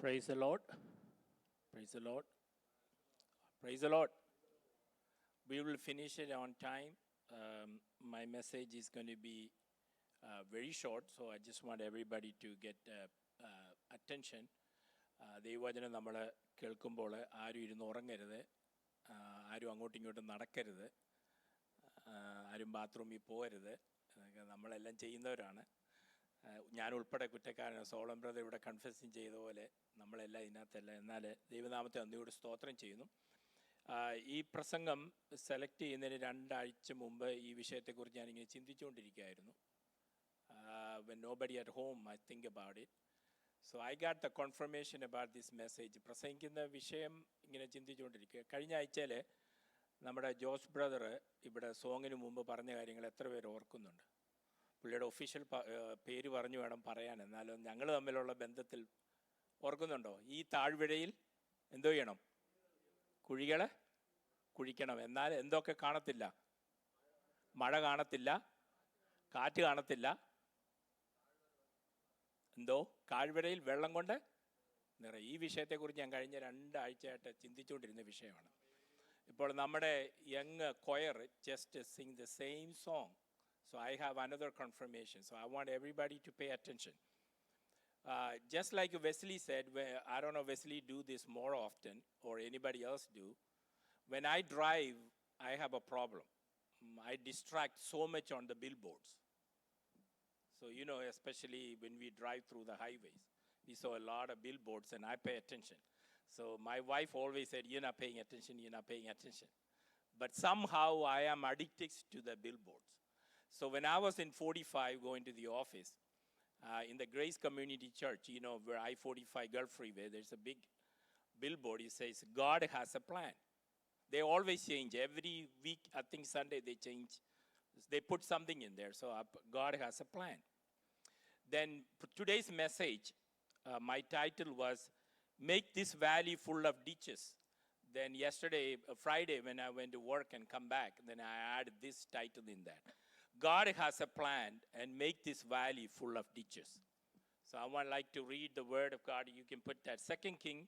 Praise the Lord. Praise the Lord. Praise the Lord. We will finish it on time. My message is going to be very short, so I just want everybody to get attention. ദൈവവചനം നമ്മൾ കേൾക്കുമ്പോൾ ആരും ഇരുന്ന് ഉറങ്ങരുത്, ആരും അങ്ങോട്ടും ഇങ്ങോട്ടും നടക്കരുത്, ആരും ബാത്റൂമിൽ പോകരുത്. നമ്മളെല്ലാം ചെയ്യുന്നവരാണ്. ഞാൻ ഉൾപ്പെടെ കുറ്റക്കാരൻ. സോളം ബ്രദർ ഇവിടെ കൺഫെസിങ് ചെയ്ത പോലെ നമ്മളെല്ലാം ഇതിനകത്തല്ല. എന്നാൽ ദൈവനാമത്തെ നന്ദിയോട് സ്തോത്രം ചെയ്യുന്നു. ഈ പ്രസംഗം സെലക്ട് ചെയ്യുന്നതിന് 2 ആഴ്ച മുമ്പ് ഈ വിഷയത്തെക്കുറിച്ച് ഞാനിങ്ങനെ ചിന്തിച്ചുകൊണ്ടിരിക്കുകയായിരുന്നു. When nobody at home, I think about it. So I got the confirmation about this message. പ്രസംഗിക്കുന്ന വിഷയം ഇങ്ങനെ ചിന്തിച്ചുകൊണ്ടിരിക്കുക. കഴിഞ്ഞ ആഴ്ചയിൽ നമ്മുടെ ജോസ് ബ്രദർ ഇവിടെ സോങ്ങിന് മുമ്പ് പറഞ്ഞ കാര്യങ്ങൾ എത്ര പേര് ഓർക്കുന്നുണ്ട്? പുള്ളിയുടെ ഒഫീഷ്യൽ പേര് പറഞ്ഞു വേണം പറയാൻ, എന്നാലും ഞങ്ങൾ തമ്മിലുള്ള ബന്ധത്തിൽ ഓർക്കുന്നുണ്ടോ? ഈ താഴ്വരയിൽ എന്തോ ചെയ്യണം? കുഴികൾ കുഴിക്കണം. എന്നാൽ എന്തൊക്കെ കാണത്തില്ല? മഴ കാണത്തില്ല, കാറ്റ് കാണത്തില്ല, എന്തോ താഴ്വരയിൽ വെള്ളം കൊണ്ട് നിറയും. ഈ വിഷയത്തെക്കുറിച്ച് ഞാൻ കഴിഞ്ഞ 2 ആഴ്ചയായിട്ട് ചിന്തിച്ചുകൊണ്ടിരുന്ന വിഷയമാണ്. ഇപ്പോൾ നമ്മുടെ young choir just sing the same song. So I have another confirmation. So I want everybody to pay attention. Just like Wesley said, I don't know Wesley do this more often or anybody else do. When I drive, I have a problem. I distract so much on the billboards. So, you know, especially when we drive through the highways, we saw a lot of billboards and I pay attention. So my wife always said, you're not paying attention, you're not paying attention. But somehow I am addicted to the billboards. So when I was in 45 going to the office, in the Grace Community Church, you know, where I-45 Gulf Freeway, there's a big billboard. It says, God has a plan. They always change. Every week, I think Sunday, they change. They put something in there. So God has a plan. Then today's message, my title was, Make This Valley Full of Ditches. Then yesterday, Friday, when I went to work and come back, then I added this title in that. God has a plan and make this valley full of ditches. So I would like to read the word of God. You can put that. 2 Kings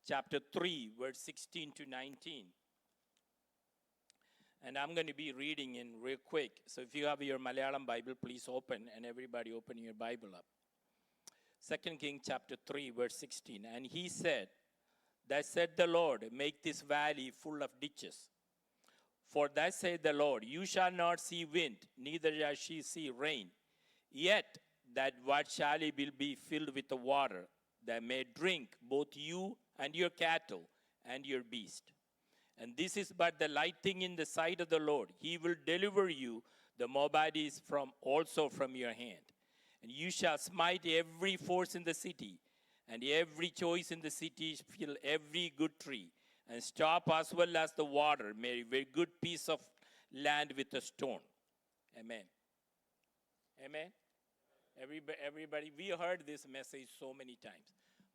chapter 3, verse 16 to 19. And I'm going to be reading in real quick. So if you have your Malayalam Bible, please open, and everybody open your Bible up. 2 Kings chapter 3, verse 16. And he said, Thus said the Lord, make this valley full of ditches. For thus saith the Lord, you shall not see wind, neither shall she see rain. Yet that what shall will be filled with the water, that may drink both you and your cattle and your beast. And this is but the light thing in the sight of the Lord. He will deliver you, the Moabites, also from your hand. And you shall smite every force in the city, and every choice in the city fill every good tree, and stop as well as the water, may a very good piece of land with a stone. Amen. Amen. Everybody, we heard this message so many times.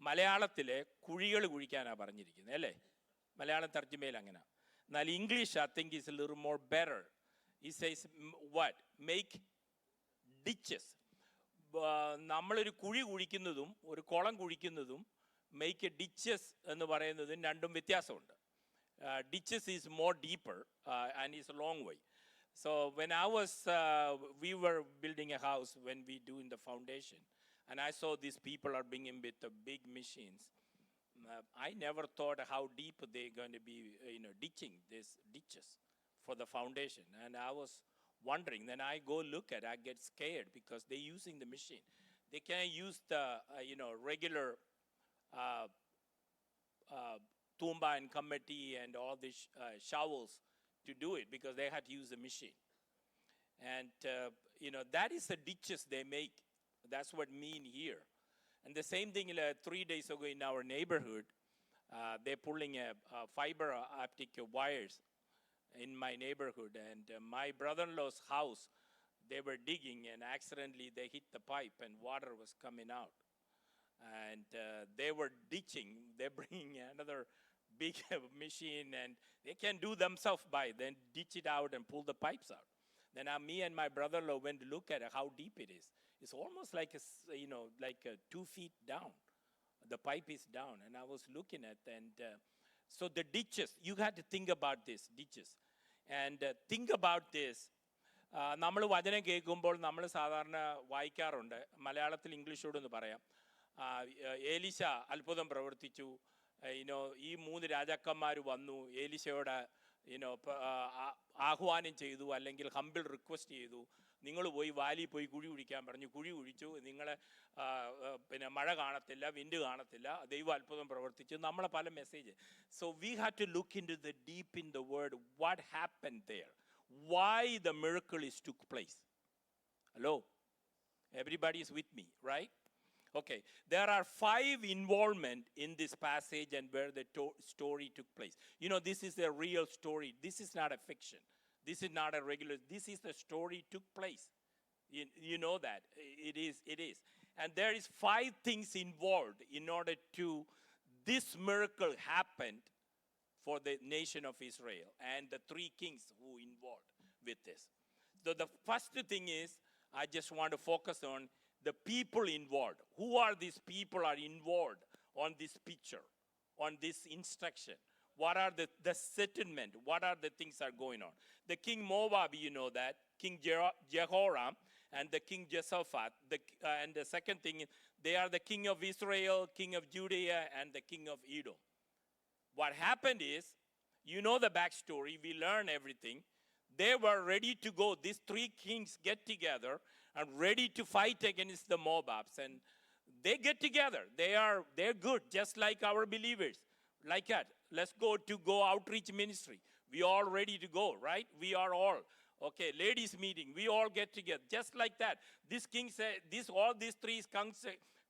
മലയാളത്തിലെ കുഴികൾ കുഴിക്കാനാണ് പറഞ്ഞിരിക്കുന്നത്, അല്ലേ? മലയാളം തർജ്ജമയിൽ അങ്ങനെ. എന്നാൽ English I think is a little more better. He says what? Make ditches. നമ്മളൊരു കുഴി കുഴിക്കുന്നതും ഒരു കുളം കുഴിക്കുന്നതും make a ditches എന്ന് പറയുന്നതും രണ്ടും വ്യത്യാസമുണ്ട്. Ditches is more deeper and is a long way. So when I was, we were building a house when we do in the foundation, and I saw these people are bringing with the big machines. I never thought how deep they're going to be, ditching these ditches for the foundation. And I was wondering, then I go look at it, I get scared because they're using the machine. They can't use the, regular tumba and committee and all these shovels to do it because they had to use the machine. And, that is the ditches they make. That's what mean here. And the same thing 3 days ago in our neighborhood, they're pulling fiber optic wires in my neighborhood. And my brother-in-law's house, they were digging and accidentally they hit the pipe and water was coming out. And they were ditching. They're bringing another big machine and they can do themselves by then ditch it out and pull the pipes out. Then me and my brother-in-law went to look at how deep it is. It's almost like like 2 feet down. The pipe is down. And I was looking at, and so the ditches, you had to think about this, ditches. And think about this. നമ്മൾ വചനം കേൾക്കുമ്പോൾ നമ്മൾ സാധാരണ വായിക്കാറുണ്ട്. മലയാളത്തിൽ ഇംഗ്ലീഷോടൊന്ന് പറയാം. ഏലീശ അത്ഭുതം പ്രവർത്തിച്ചു. ഈ 3 രാജാക്കന്മാർ വന്നു ഏലീശയോട് ആഹ്വാനം ചെയ്തു, അല്ലെങ്കിൽ ഹമ്പിൾ റിക്വസ്റ്റ് ചെയ്തു. നിങ്ങൾ പോയി വാലി പോയി കുഴി കുഴിക്കാൻ പറഞ്ഞു. കുഴി കുഴിച്ചു. നിങ്ങൾ പിന്നെ മഴ കാണത്തില്ല, വിൻഡ് കാണത്തില്ല, ദൈവം അത്ഭുതം പ്രവർത്തിച്ചു. നമ്മളെ പല message. So we have to look into the deep in the word. What happen there? Why the miracle is took place? Hello? Everybody is with me, right? Okay. There are 5 involvement in this passage and where the story took place. This is a real story. This is not a fiction. This is not a regular. This is the story took place. You know that. It is. And there is 5 things involved in order to this miracle happened for the nation of Israel and the 3 kings who involved with this. So the first thing is, I just want to focus on the people involved. Who are these people are involved on this picture, on this instruction? What are the settlement? What are the things that are going on? The king Moab, you know that, King Jehoram and the king Jehoshaphat. And the second thing, they are the king of Israel, king of Judea, and the king of Edom. What happened is, you know the backstory, we learn everything. They were ready to go. These 3 kings get together and ready to fight against the Moabs. And they get together. They're good, just like our believers. Like that. Let's go outreach ministry. We all ready to go, right? We are all. Okay, ladies meeting. We all get together. Just like that. This king said, all these 3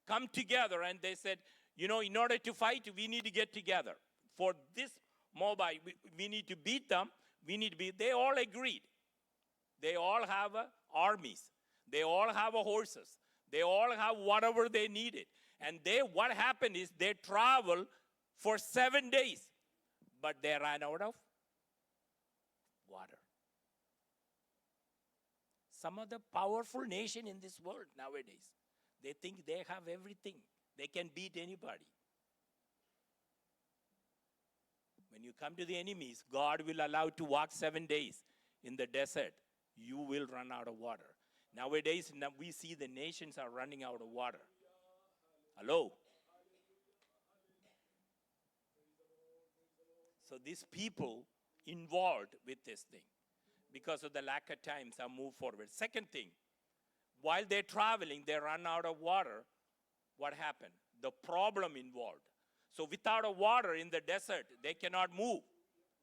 come together, and they said, in order to fight, we need to get together. For this Moabite, we need to beat them. They all agreed. They all have armies. They all have horses. They all have whatever they needed. And what happened is they traveled for 7 days. But they ran out of water. Some of the powerful nation in this world nowadays, they think they have everything. They can beat anybody. When you come to the enemies, God will allow to walk 7 days in the desert. You will run out of water. Nowadays, we see the nations are running out of water. Hello? So these people involved with this thing, because of the lack of time, some move forward. Second thing, while they're traveling, they run out of water. What happened? The problem involved. So without a water in the desert, they cannot move.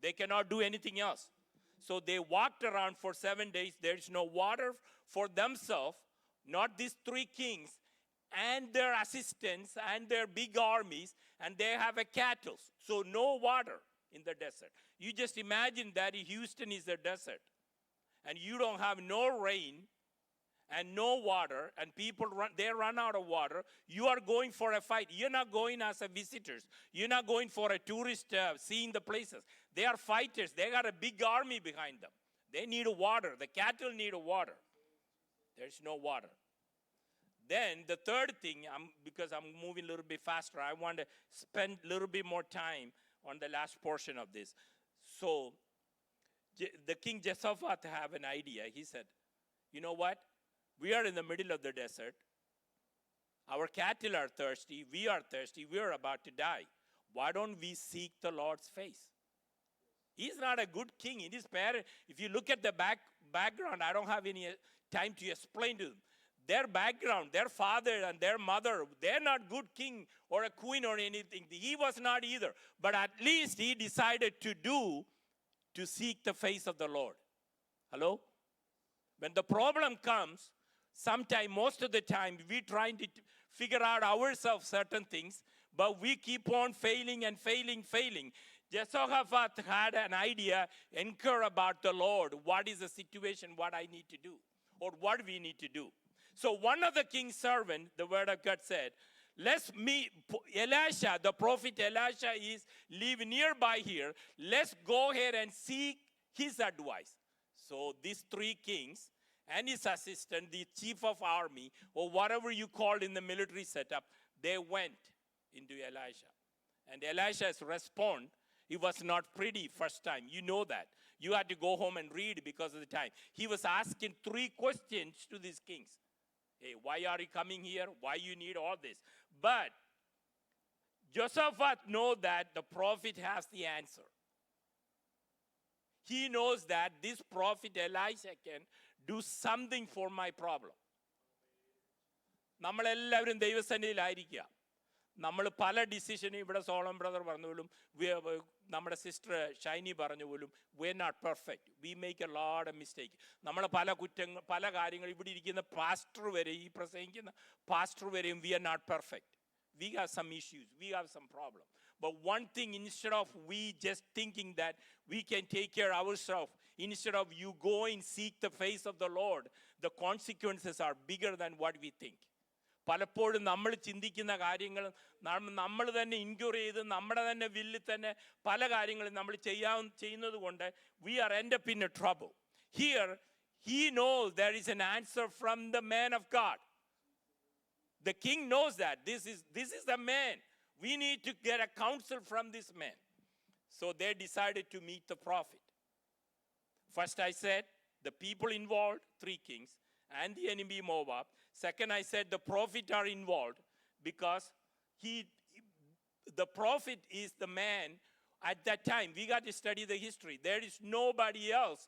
They cannot do anything else. So they walked around for 7 days. There is no water for themselves, not these 3 kings and their assistants and their big armies, and they have a cattle. So no water in the desert. You just imagine that Houston is a desert, and you don't have no rain and no water, and people run out of water. You are going for a fight. You're not going as a visitors. You're not going for a tourist seeing the places. They are fighters. They got a big army behind them. They need water. The cattle need water. There's no water. Then the third thing, because I'm moving a little bit faster, I want to spend a little bit more time on the last portion of this. So the king Jehoshaphat have an idea. He said, you know what? We are in the middle of the desert. Our cattle are thirsty. We are thirsty. We are about to die. Why don't we seek the Lord's face? He's not a good king. In his parent, if you look at the background, I don't have any time to explain to them. Their background, their father and their mother, they're not good king or a queen or anything. He was not either. But at least he decided to seek the face of the Lord. Hello? When the problem comes, sometime, most of the time, we trying to figure out ourselves certain things, but we keep on failing and failing. Jehoshaphat had an idea, inquire about the Lord. What is the situation, what I need to do, or what we need to do. So one of the king's servant, the word of God said, Elisha, the prophet Elisha live nearby here. Let's go ahead and seek his advice. So these 3 kings and his assistant, the chief of army, or whatever you called in the military setup, they went into Elisha. And Elisha's response, it was not pretty first time. You know that. You had to go home and read because of the time. He was asking 3 questions to these kings. Hey, why are you coming here? Why you need all this? But Jehoshaphat knows that the prophet has the answer. He knows that this prophet Elisha can do something for my problem. നമ്മളെല്ലാവരും ദൈവസന്നിധിയിലായിരിക്കുക. നമ്മൾ പല ഡിസിഷനും ഇവിടെ സോളം brother പറഞ്ഞു പോലും, നമ്മുടെ sister Shiny പറഞ്ഞു പോലും, we are not perfect, we make a lot of mistake. നമ്മൾ പല കാര്യങ്ങൾ ഇവിടെ ഇരിക്കുന്ന പാസ്റ്റർ വരെ, ഈ പ്രസംഗിക്കുന്ന പാസ്റ്റർ വരെയും we are not perfect. We have some issues, we have some problems. But one thing, instead of we just thinking that we can take care of ourselves, instead of you go and seek the face of the Lord, the consequences are bigger than what we think. പലപ്പോഴും നമ്മൾ ചിന്തിക്കുന്ന കാര്യങ്ങൾ നമ്മൾ തന്നെ inquire ചെയ്ത് നമ്മുടെ തന്നെ വില്ലിൽ തന്നെ പല കാര്യങ്ങളും നമ്മൾ ചെയ്യുന്നത് കൊണ്ട് we are end up in a trouble. Here, he knows there is an answer from the man of God. The king knows that this is the man. We need to get a counsel from this man. So they decided to meet the prophet. First I said, the people involved, 3 kings, and the enemy Moab. Second I said, the prophet are involved because the prophet is the man at that time. We got to study the history. There is nobody else.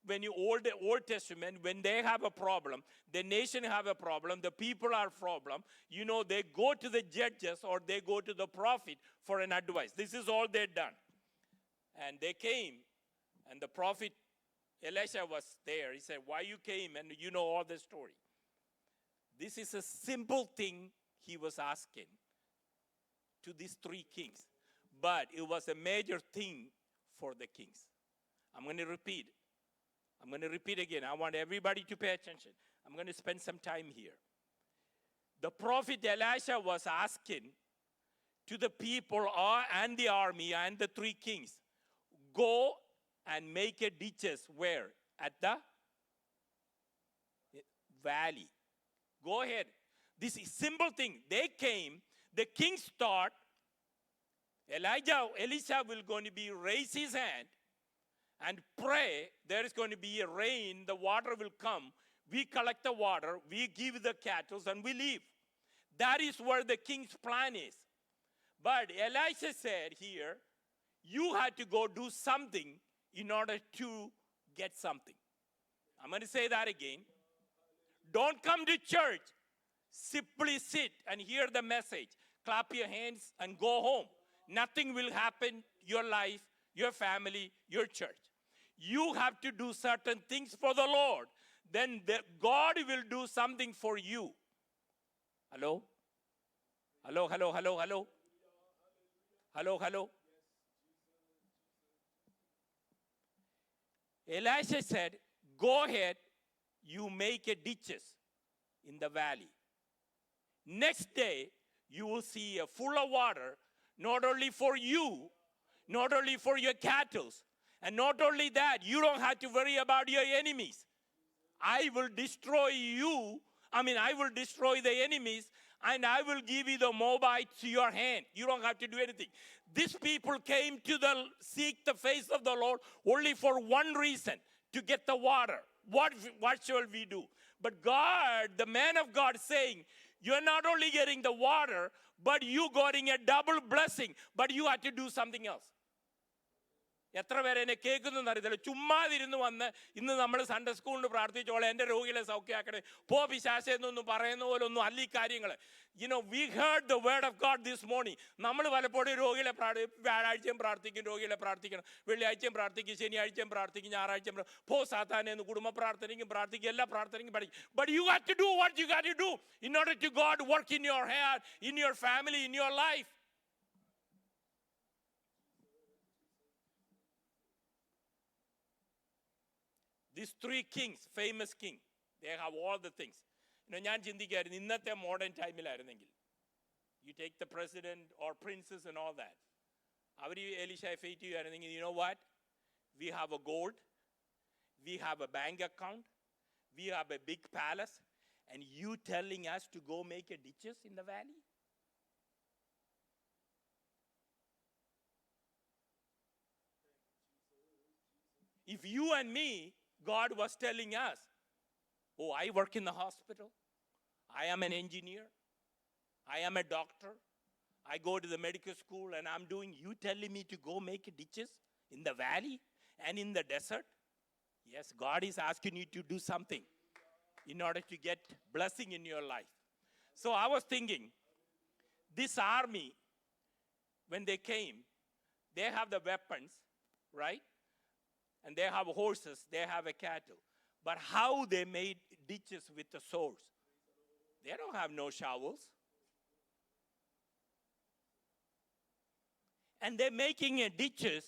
When you Old Testament, when they have a problem, the nation have a problem, the people are problem, you know, they go to the judges or they go to the prophet for an advice. This is all they've done. And they came, and the prophet Elisha was there. He said, why you came? And you know all the story. This is a simple thing he was asking to these 3 kings. But it was a major thing for the kings. I'm going to repeat again. I want everybody to pay attention. I'm going to spend some time here. The prophet Elisha was asking to the people and the army and the 3 kings, go and make a ditches where? At the valley. Go ahead. This is simple thing. They came, the kings thought Elisha will going to be raise his hand and pray, there is going to be a rain, the water will come, we collect the water, we give the cattle, and we leave. That is where the king's plan is. But Elisha said here, you had to go do something in order to get something. I'm going to say that again. Don't come to church, simply sit and hear the message, clap your hands and go home. Nothing will happen, your life, your family, your church. You have to do certain things for the Lord. Then God will do something for you. Hello? Hello, hello, hello, hello. Hello, hello. Elisha said, go ahead, you make a ditches in the valley. Next day, you will see a full of water, not only for you, not only for your cattle, and not only that, you don't have to worry about your enemies. I will destroy you. I will destroy the enemies, and I will give you the Moabites to your hand. You don't have to do anything. These people came to seek the face of the Lord only for one reason, to get the water. What shall we do? But God, the man of God, saying, you're not only getting the water, but you getting a double blessing, but you have to do something else. എത്ര പേരെ എന്നെ കേൾക്കുന്നു അറിയത്തില്ല. ചുമ്മാതിരുന്ന് വന്ന് ഇന്ന് നമ്മൾ Sunday സ്കൂളിൽ പ്രാർത്ഥിച്ചോളെ എൻ്റെ രോഗികളെ സൗഖ്യമാക്കണേ പോ പിശാചേ എന്നൊന്നും പറയുന്ന പോലെ ഒന്നും അല്ല ഈ കാര്യങ്ങൾ. We heard the word of God this morning. നമ്മൾ പലപ്പോഴും രോഗികളെ വ്യാഴാഴ്ചയും പ്രാർത്ഥിക്കും, രോഗികളെ പ്രാർത്ഥിക്കണം, വെള്ളിയാഴ്ചയും പ്രാർത്ഥിക്കും, ശനിയാഴ്ചയും പ്രാർത്ഥിക്കും, ഞായറാഴ്ചയും പോ സാത്താനെന്ന് കുടുംബ പ്രാർത്ഥനയ്ക്കും പ്രാർത്ഥിക്കും, എല്ലാ പ്രാർത്ഥനയ്ക്കും പഠിക്കും. But you have to do what you got to do in order to God work in your heart, in your family, in your life. These 3 kings, famous king, they have all the things. ഞാൻ ചിന്തിക്കായിരുന്നു ഇന്നത്തെ modern ടൈമിലായിരുന്നെങ്കിൽ, you take the president or princes and all that, അവർ എലീശയെ fete ചെയ്യുകയായിരുന്നെങ്കിൽ, you know what, we have a gold, we have a bank account, we have a big palace, and you telling us to go make a ditches in the valley? If you and me, God was telling us, oh, I work in the hospital. I am an engineer. I am a doctor. I go to the medical school and I'm doing, you telling me to go make ditches in the valley and in the desert? Yes, God is asking you to do something in order to get blessing in your life. So I was thinking, this army, when they came, they have the weapons, right? And they have horses, they have a cattle. But how they made ditches with the swords? They don't have no shovels. And they're making a ditches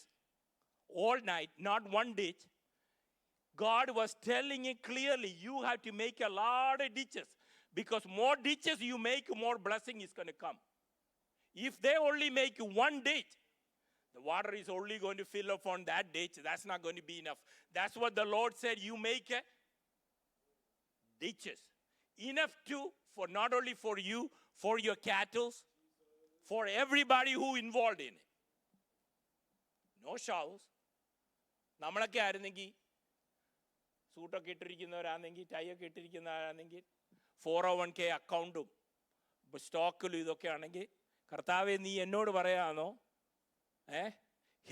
all night, not one ditch. God was telling it clearly, you have to make a lot of ditches, because more ditches you make, more blessing is going to come. If they only make one ditch, the water is only going to fill up on that ditch. That's not going to be enough. That's what the Lord said, you make ditches. Enough for not only for you, for your cattle, for everybody who involved in it. No shovels. നമ്മളൊക്കെ ആയിരുന്നെങ്കിൽ സൂട്ടൊക്കെ ഇട്ടിരിക്കുന്നവരാണെങ്കിൽ ടൈയൊക്കെ ഇട്ടിരിക്കുന്നവരാണെങ്കിൽ 401k അക്കൗണ്ടും സ്റ്റോക്കിലും ഇതൊക്കെ ആണെങ്കിൽ കർത്താവെ നീ എന്നോട് പറയാന്നോ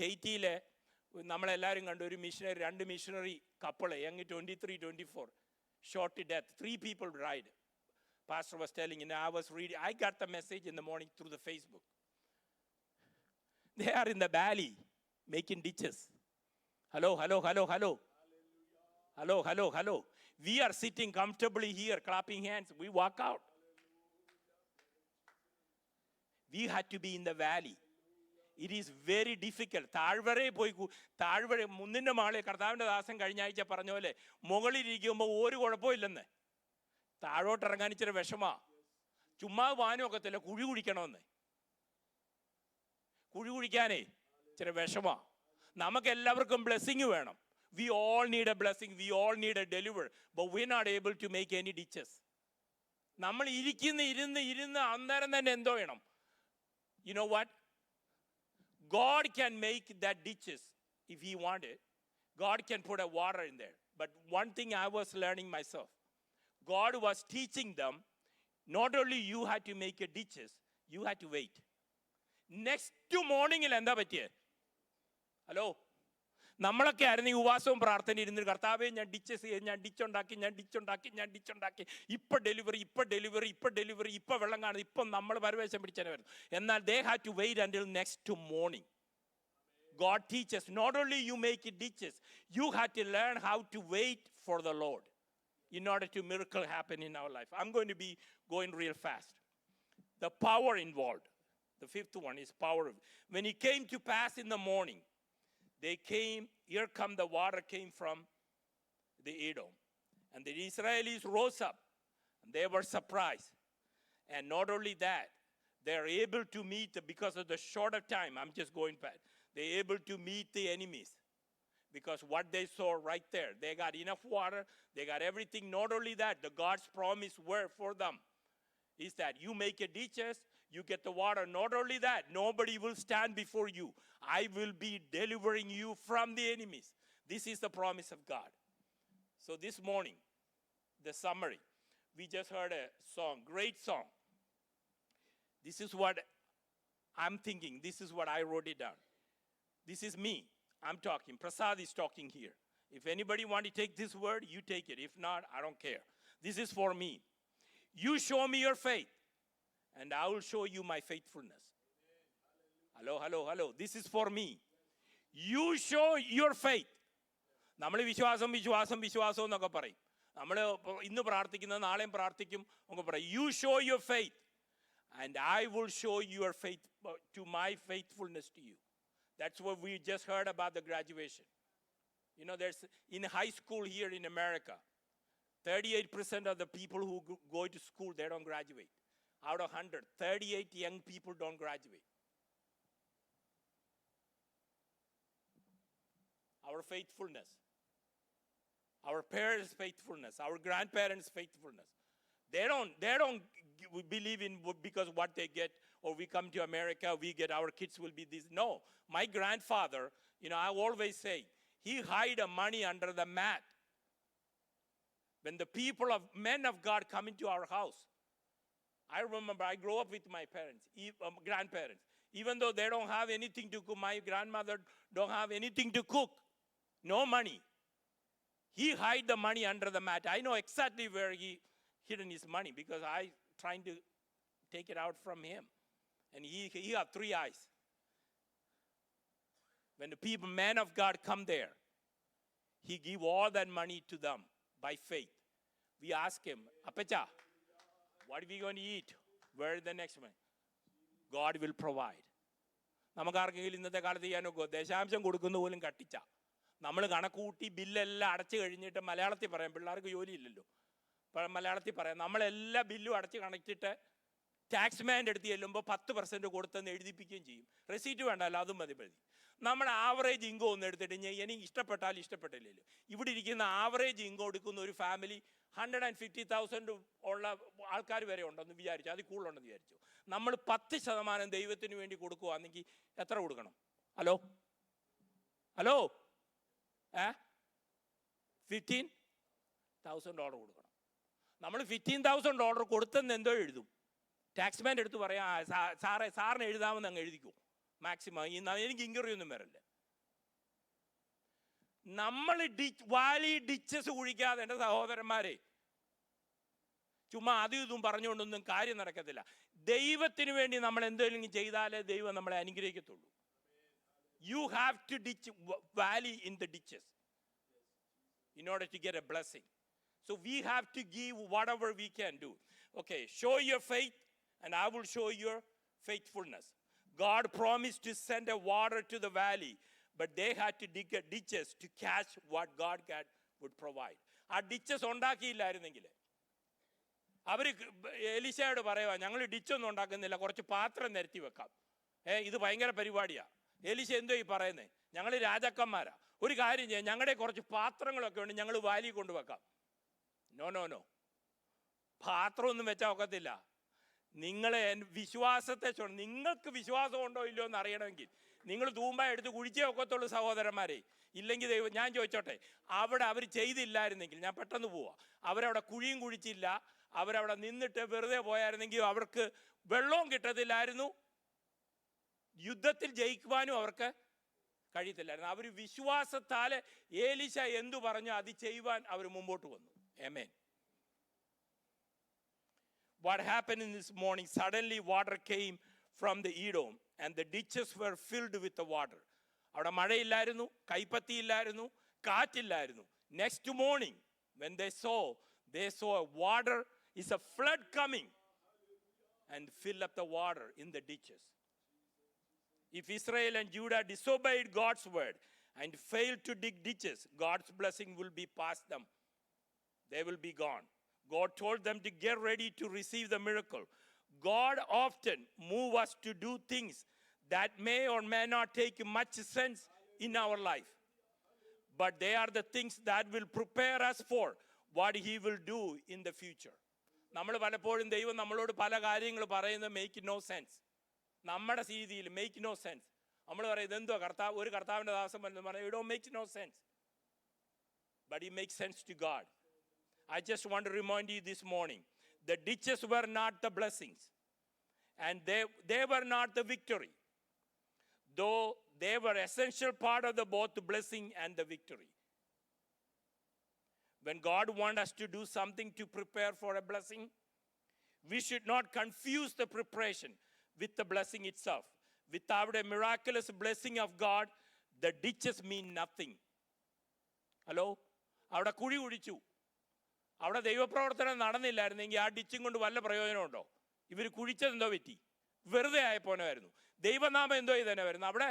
ഹെയ്റ്റിയിലെ നമ്മളെല്ലാവരും കണ്ടു ഒരു missionary 2 missionary couple young 23-24 shot to death. 3 people died. Pastor was telling, I was reading, I got the message in the morning through the Facebook. They are in the valley making ditches. Hello. Hello. We are sitting comfortably here, clapping hands. We walk out. We had to be in the valley. It is very difficult. താഴ്വര മുന്നിൻ്റെ മാളെ കർത്താവിൻ്റെ ദാസൻ കഴിഞ്ഞ ആഴ്ച പറഞ്ഞ പോലെ മുകളിലിരിക്കുമ്പോൾ ഒരു കുഴപ്പമില്ലെന്ന്. താഴോട്ട് ഇറങ്ങാൻ ഇച്ചിരി വിഷമാ. ചുമ്മാ വാനും ഒക്കത്തില്ല, കുഴി കുഴിക്കണമെന്ന്. കുഴി കുഴിക്കാനേ ഇച്ചിരി വിഷമാ. നമുക്ക് എല്ലാവർക്കും ബ്ലെസ്സിങ് വേണം. We all need a blessing. We all need a deliver. But we're not able to make any ditches. നമ്മൾ ഇരുന്ന് അന്നേരം തന്നെ എന്തോ വേണം. You know what? God can make that ditches if he wanted. God can put a water in there. But one thing I was learning myself, God was teaching them, not only you had to make a ditches, you had to wait. Next morning il endha pattiye? Hello? നമ്മളൊക്കെ ആയിരുന്നു ഈ ഉപവാസവും പ്രാർത്ഥന ഇരുന്ന് കർത്താവെ ഞാൻ ഡിച്ചുണ്ടാക്കി ഇപ്പൊ delivery ഇപ്പൊ വെള്ളം കാണുന്നത് ഇപ്പം നമ്മൾ പരവേശം പിടിച്ചതിനെ വരുന്നു. എന്നാൽ they had to wait until next morning. God teaches, not only you make it ditches, you had to learn how to wait for the Lord in order to miracle happen in our life. I'm going to be going real fast. The power involved. The 5th one is power. When it came to pass in the morning, they came, here come the water came from the Edom. And the Israelis rose up and they were surprised. And not only that, they're able to meet, because of the shorter time, I'm just going back, they're able to meet the enemies. Because what they saw right there, they got enough water, they got everything. Not only that, the God's promise were for them is that you make a ditches, you get the water. Not only that, nobody will stand before you. I will be delivering you from the enemies. This is the promise of God. So this morning, the summary, we just heard a song, great song. This is what I'm thinking. This is what I wrote it down. This is me. I'm talking. Prasad is talking here. If anybody want to take this word, you take it. If not, I don't care. This is for me. You show me your faith, and I will show you my faithfulness. Hello. This is for me. You show your faith. നമ്മൾ വിശ്വാസം എന്നൊക്കെ പറയും. നമ്മൾ ഇന്ന് പ്രാർത്ഥിക്കുന്ന നാളെയും പ്രാർത്ഥിക്കും ഒക്കെ പറയും. You show your faith, and I will show your faith to my faithfulness to you. That's what we just heard about the graduation. You know, there's in high school here in America, 38% of the people who go to school, they don't graduate. Out of 100, 38 young people don't graduate. Our faithfulness, our parents' faithfulness, our grandparents' faithfulness. They don't believe in because what they get, or we come to America, we get our kids will be this. No, my grandfather, I always say, he hide the money under the mat. When the men of God come into our house, I remember I grew up with my parents, grandparents. Even though they don't have anything to cook, my grandmother don't have anything to cook, no money. He hide the money under the mat. I know exactly where he hidden his money because I trying to take it out from him. And he have 3 eyes. When the men of God come there, he give all that money to them by faith. We ask him, Appacha, what are we going to eat? Where is the next one? God will provide. നമുക്കാർക്കെങ്കിലും ഇന്നത്തെ കാലത്ത് ചെയ്യാനൊക്കെ ദശാംശം കൊടുക്കുന്ന പോലും കട്ടിച്ച നമ്മൾ കണക്കൂട്ടി ബില്ലെല്ലാം അടച്ചു കഴിഞ്ഞിട്ട് മലയാളത്തിൽ പറയാം. പിള്ളേർക്ക് ജോലിയില്ലല്ലോ, മലയാളത്തിൽ പറയാം. നമ്മളെല്ലാ ബില്ലും അടച്ച് കണക്കിട്ട് ടാക്സ് മാൻ്റെ അടുത്ത് ചെല്ലുമ്പോൾ 10% കൊടുത്തെന്ന് എഴുതിപ്പിക്കുകയും ചെയ്യും. റെസീറ്റ് വേണ്ടല്ലോ, അതും മതി. നമ്മുടെ ആവറേജ് ഇൻകം ഒന്ന് എടുത്തിട്ട് എനിക്ക് ഇഷ്ടപ്പെട്ടാലും ഇഷ്ടപ്പെട്ടില്ലല്ലോ. ഇവിടെ ഇരിക്കുന്ന ആവറേജ് ഇൻകം എടുക്കുന്ന ഒരു ഫാമിലി 150,000 ഉള്ള ആൾക്കാർ വരെ ഉണ്ടെന്ന് വിചാരിച്ചു, അതിൽ കൂടുതലുണ്ടെന്ന് വിചാരിച്ചു. നമ്മൾ 10% ദൈവത്തിന് വേണ്ടി കൊടുക്കുകയാണെങ്കിൽ എത്ര കൊടുക്കണം? ഹലോ $15,000 കൊടുക്കണം. നമ്മൾ $15,000 കൊടുത്തെന്ന് എന്തോ എഴുതും. ടാക്സ് മാൻ്റെ അടുത്ത് പറയാം, സാറിന് എഴുതാമെന്ന് അങ്ങ് എഴുതിക്കോ മാക്സിമം, എനിക്ക് ഇൻക്വയറി ഒന്നും വരല്ല. നമ്മൾ വാലി ഡിച്ചസ് കുഴിക്കാതെ എൻ്റെ സഹോദരന്മാരെ ചുമ്മാ അതും ഇതും പറഞ്ഞുകൊണ്ടൊന്നും കാര്യം നടക്കത്തില്ല. ദൈവത്തിന് വേണ്ടി നമ്മൾ എന്തെങ്കിലും ചെയ്താലേ ദൈവം നമ്മളെ അനുഗ്രഹിക്കത്തുള്ളൂ. You have to ditch valley in the ditches in order to get a blessing. So we have to give whatever we can do. Okay, show your faith and I will show your faithfulness. God promised to send a water to the valley, but they had to dig ditches to catch what God would provide. ആ ditches ഉണ്ടാക്കിയില്ലായിരുന്നെങ്കിൽ അവർ എലീശയോട് പറയുക, ഞങ്ങൾ ഡിച്ചൊന്നും ഉണ്ടാക്കുന്നില്ല, കുറച്ച് പാത്രം നിരത്തി വെക്കാം. ഇത് ഭയങ്കര പരിപാടിയാണ്. എലീശ എന്തോ ഈ പറയുന്നത്? ഞങ്ങൾ രാജാക്കന്മാരാ, ഒരു കാര്യം ചെയ്യാം, ഞങ്ങളുടെ കുറച്ച് പാത്രങ്ങളൊക്കെ ഉണ്ട്, ഞങ്ങൾ വാലി കൊണ്ടുവെക്കാം. നോ, പാത്രമൊന്നും വെച്ചാൽ ഒക്കത്തില്ല. നിങ്ങളെ വിശ്വാസത്തെ നിങ്ങൾക്ക് വിശ്വാസം ഉണ്ടോ ഇല്ലയോ എന്ന് അറിയണമെങ്കിൽ നിങ്ങൾ തൂമ്പ എടുത്ത് കുഴിച്ചേ ഒക്കത്തുള്ളൂ സഹോദരന്മാരെ. ഇല്ലെങ്കിൽ ദൈവം, ഞാൻ ചോദിച്ചോട്ടെ, അവിടെ അവർ ചെയ്തില്ലായിരുന്നെങ്കിൽ, ഞാൻ പെട്ടെന്ന് പോവാ, അവരവിടെ കുഴിയും കുഴിച്ചില്ല, അവരവിടെ നിന്നിട്ട് വെറുതെ പോയായിരുന്നെങ്കിൽ അവർക്ക് വെള്ളവും കിട്ടത്തില്ലായിരുന്നു, യുദ്ധത്തിൽ ജയിക്കുവാനും അവർക്ക് കഴിയത്തില്ലായിരുന്നു. അവർ വിശ്വാസത്താൽ ഏലീശ എന്തു പറഞ്ഞു അത് ചെയ്യുവാൻ അവർ മുമ്പോട്ട് വന്നു. ആമേൻ. What happened in this morning? Suddenly water came from the Edom and the ditches were filled with the water. അവിടെ മഴയില്ലായിരുന്നു, കൈപ്പത്തിയില്ലായിരുന്നു, കാറ്റില്ലായിരുന്നു. Next morning when they saw a water, is a flood coming and fill up the water in the ditches. If Israel and Judah disobeyed God's word and failed to dig ditches, God's blessing will be past them. They will be gone. God told them to get ready to receive the miracle. God often moves us to do things that may or may not take much sense in our life. But they are the things that will prepare us for what He will do in the future. നമ്മൾ പലപ്പോഴും ദൈവം നമ്മളോട് പല കാര്യങ്ങൾ പറയുന്നത് make no sense. നമ്മുടെ രീതിയിൽ make no sense. നമ്മൾ പറയും ഇതെന്തോ ഒരു കർത്താവിൻ്റെ ദാസം എന്ന് പറഞ്ഞാൽ it don't make no sense. But it makes sense to God. I just want to remind you this morning, the ditches were not the blessings and they were not the victory, though they were essential part of both the blessing and the victory. When God wants us to do something to prepare for a blessing, we should not confuse the preparation with the blessing itself. Without a miraculous blessing of God, the ditches mean nothing. Hello? അവിടെ കുഴി കുഴിച്ചു, അവിടെ ദൈവപ്രവർത്തനം നടന്നില്ലായിരുന്നെങ്കിൽ ആ ഡിച്ചും കൊണ്ട് വല്ല പ്രയോജനമുണ്ടോ? ഇവർ കുഴിച്ചതെന്തോ പറ്റി? വെറുതെ ആയപ്പോനായിരുന്നു. ദൈവനാമം എന്തോ ചെയ്തന്നെ വരുന്നു, അവിടെ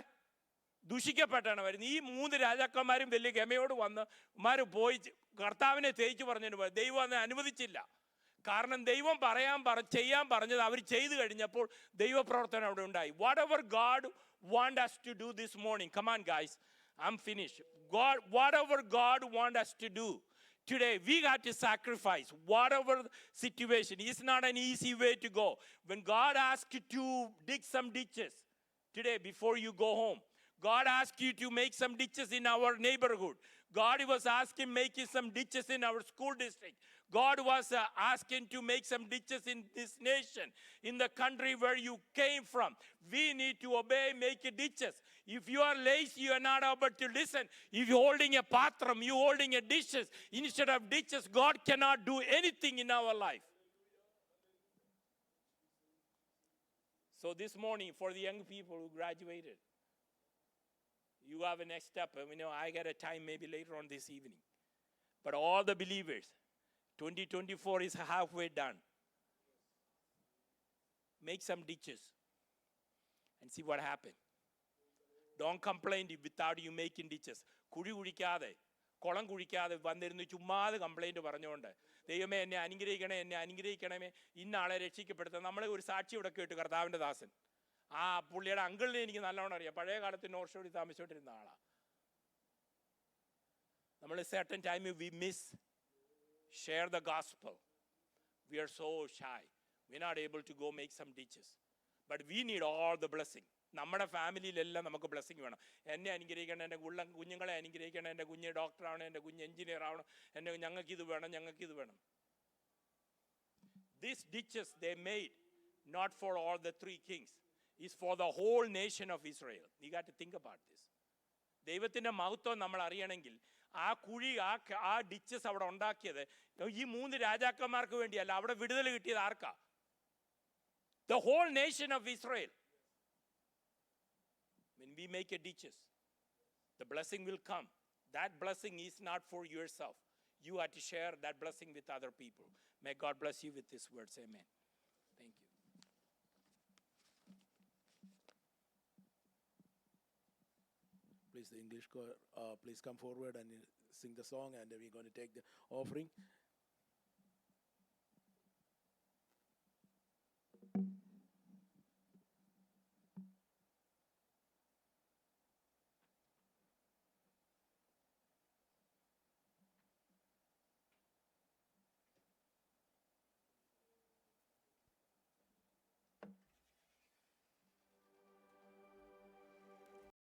ദുഷിക്കപ്പെട്ടാണ് വരുന്നത്. ഈ 3 രാജാക്കന്മാരും വലിയ ഗമയോട് വന്ന് പോയി കർത്താവിനെ തേച്ചു പറഞ്ഞതിന് പോയി. ദൈവം അതിനെ അനുവദിച്ചില്ല. കാരണം ദൈവം ചെയ്യാൻ പറഞ്ഞത് അവർ ചെയ്തു കഴിഞ്ഞപ്പോൾ ദൈവപ്രവർത്തനം അവിടെ ഉണ്ടായി. Whatever God want us to do this morning, come on guys, I'm finished. Whatever God want us to do today, we got to sacrifice. Whatever situation, it's not an easy way to go. When God asks you to dig some ditches today before you go home, God asked you to make some ditches in our neighborhood. God was asking making some ditches in our school district. God was asking to make some ditches in this nation, in the country where you came from. We need to obey, make ditches. If you are lazy, you are not able to listen. If you're holding a patram, you're holding a dishes instead of ditches, God cannot do anything in our life. So this morning, for the young people who graduated, you have a next step. I got a time maybe later on this evening. But all the believers, 2024 is halfway done. Make some ditches and see what happens. Don't complain without you making ditches. കുഴി കുഴിക്കാതെ കുളം കുഴിക്കാതെ വന്നിരുന്ന് ചുമ്മാതെ complaint പറഞ്ഞുകൊണ്ട് ദൈവമേ എന്നെ അനുഗ്രഹിക്കണമേ ഇന്ന ആളെ രക്ഷിക്കപ്പെടുത്തുക. നമ്മളെ ഒരു സാക്ഷി ഇവിടെ കേട്ടു, കർത്താവിൻ്റെ ദാസൻ. ആ പുള്ളിയുടെ അങ്കിളിനെ എനിക്ക് നല്ലോണം അറിയാം. പഴയ കാലത്ത് നോർത്ത് ഷോറിൽ താമസിച്ചുകൊണ്ടിരുന്ന ആളാണ്. നമ്മൾ certain time we miss share the gospel. We are so shy. We're not able to go make some ditches. But we need all the blessing. നമ്മുടെ ഫാമിലിയിലെല്ലാം നമുക്ക് ബ്ലെസ്സിങ് വേണം. എന്നെ അനുഗ്രഹിക്കണം, എൻ്റെ കുഞ്ഞുങ്ങളെ അനുഗ്രഹിക്കണം, എൻ്റെ കുഞ്ഞ് ഡോക്ടറാവണം, എൻ്റെ കുഞ്ഞ് എഞ്ചിനീയർ ആവണം, ഞങ്ങൾക്കിത് വേണം. These ditches they made not for all the three kings. Is for the whole nation of Israel. You got to think about this. ദൈവത്തിൻ്റെ മഹത്വം നമ്മൾ അറിയണമെങ്കിൽ ആ കുഴി ആ ഡിച്ചസ് അവിടെ ഉണ്ടാക്കിയത് ഈ 3 രാജാക്കന്മാർക്ക് വേണ്ടിയല്ല. അവിടെ വിടുതൽ കിട്ടിയത് ആർക്കാ? The whole nation of Israel. When we make a ditches, the blessing will come. That blessing is not for yourself. You have to share that blessing with other people. May God bless you with these words. Amen. Thank you. Please, the English choir, please come forward and sing the song, and we're going to take the offering.